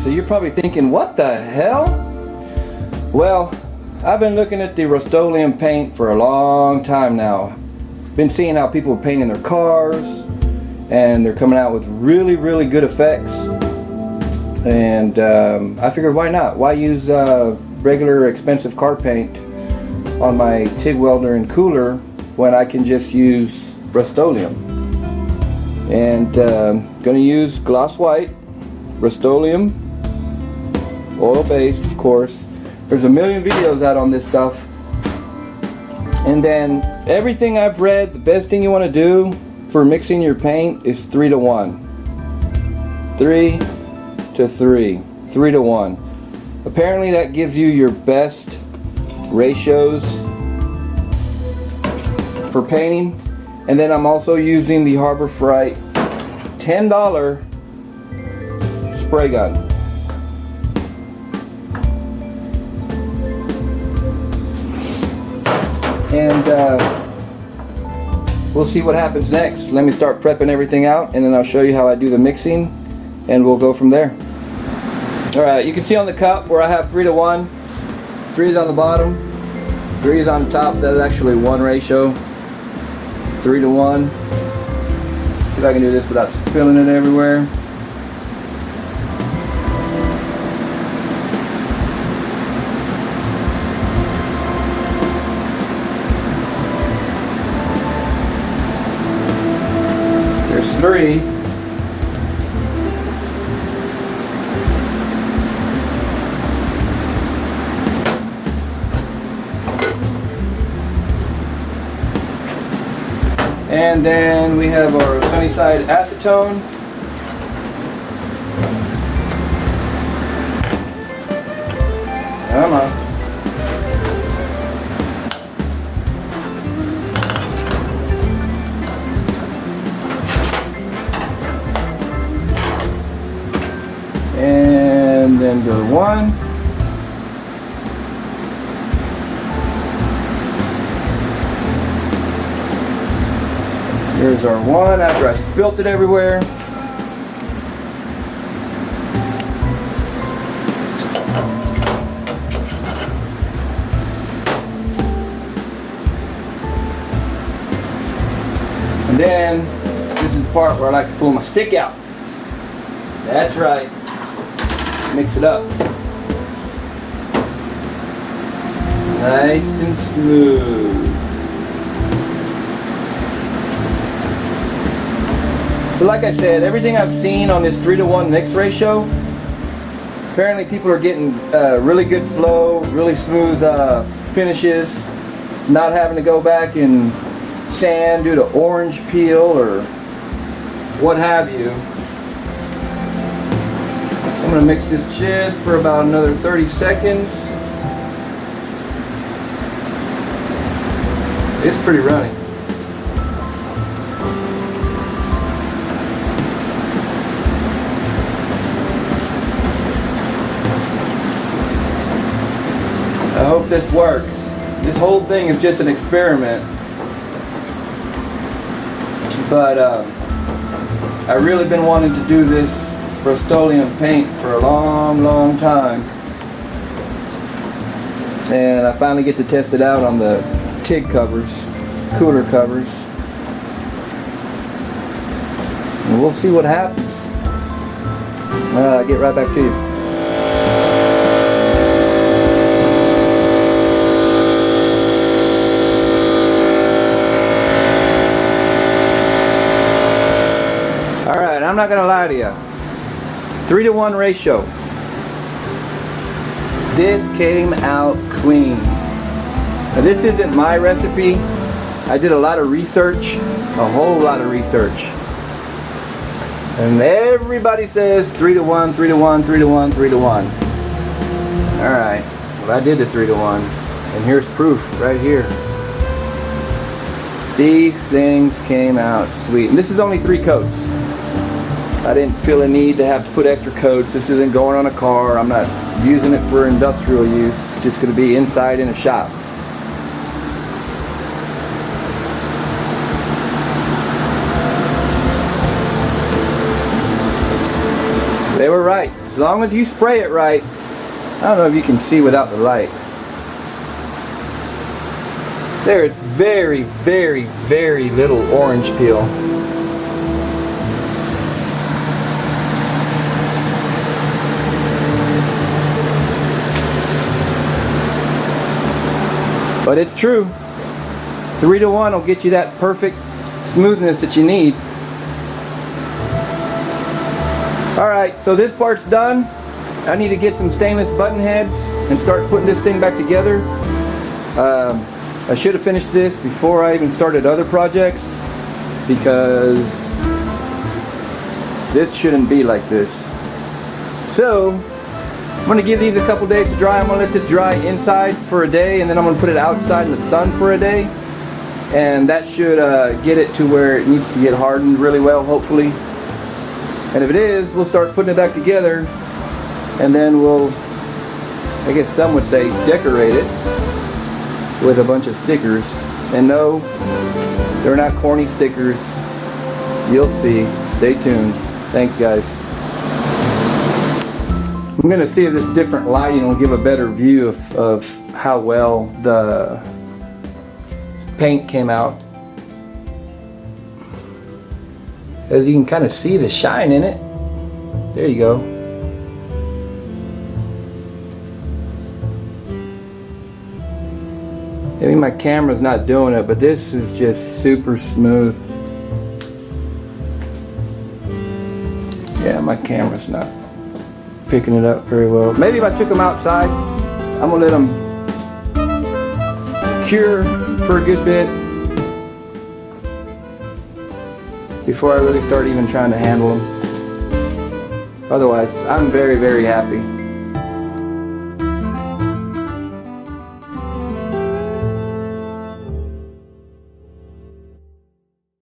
So you're probably thinking, what the hell? Well, I've been looking at the Rust-Oleum paint for a long time now. Been seeing how people are painting their cars, and they're coming out with really, really good effects. And I figured, why not? Why use regular expensive car paint on my TIG welder and cooler when I can just use Rust-Oleum? And gonna use gloss white, Rust-Oleum, oil-based, of course. There's a million videos out on this stuff. And then everything I've read, the best thing you want to do for mixing your paint is 3 to 1. 3 to 3. 3 to 1. Apparently that gives you your best ratios for painting. And then I'm also using the Harbor Freight $10 spray gun. And we'll see what happens next. Let me start prepping everything out, and then I'll show you how I do the mixing, and we'll go from there. Alright, you can see on the cup where I have 3 to 1. 3 is on the bottom, 3 is on the top. That's actually 1 ratio. 3 to 1. See if I can do this without spilling it everywhere. There's 3. And then we have our Sunnyside acetone. Come on. And then go 1. Here's our 1 after I spilt it everywhere. And then this is the part where I like to pull my stick out. That's right. Mix it up. Nice and smooth. So like I said, everything I've seen on this 3 to 1 mix ratio, apparently people are getting really good flow, really smooth finishes, not having to go back and sand due to orange peel or what have you. I'm going to mix this just for about another 30 seconds. It's pretty runny. I hope this works. This whole thing is just an experiment. But I've really been wanting to do this Rust-Oleum paint for a long time. And I finally get to test it out on the TIG covers, cooler covers. And we'll see what happens. I'll get right back to you. Alright, I'm not going to lie to you. 3 to 1 ratio. This came out clean. Now this isn't my recipe. I did a lot of research, a whole lot of research. And everybody says 3 to 1, 3 to 1, 3 to 1, 3 to 1. Alright, well I did the 3 to 1. And here's proof right here. These things came out sweet. And this is only 3 coats. I didn't feel a need to have to put extra coats. This isn't going on a car. I'm not using it for industrial use. It's just going to be inside in a shop. They were right. As long as you spray it right. I don't know if you can see without the light. There is very, very, very little orange peel. But it's true. 3 to 1 will get you that perfect smoothness that you need. Alright, so this part's done. I need to get some stainless button heads and start putting this thing back together. I should have finished this before I even started other projects, because this shouldn't be like this. So I'm going to give these a couple days to dry. I'm going to let this dry inside for a day, and then I'm going to put it outside in the sun for a day, and that should get it to where it needs to get hardened really well, hopefully. And if it is, we'll start putting it back together, and then we'll, I guess some would say, decorate it with a bunch of stickers. And no, they're not corny stickers. You'll see. Stay tuned. Thanks, guys. I'm going to see if this different lighting will give a better view of how well the paint came out. As you can kind of see the shine in it. There you go. Maybe my camera's not doing it, but this is just super smooth. Yeah, my camera's not picking it up very well. Maybe if I took them outside, I'm gonna let them cure for a good bit before I really start even trying to handle them. Otherwise, I'm very, very happy.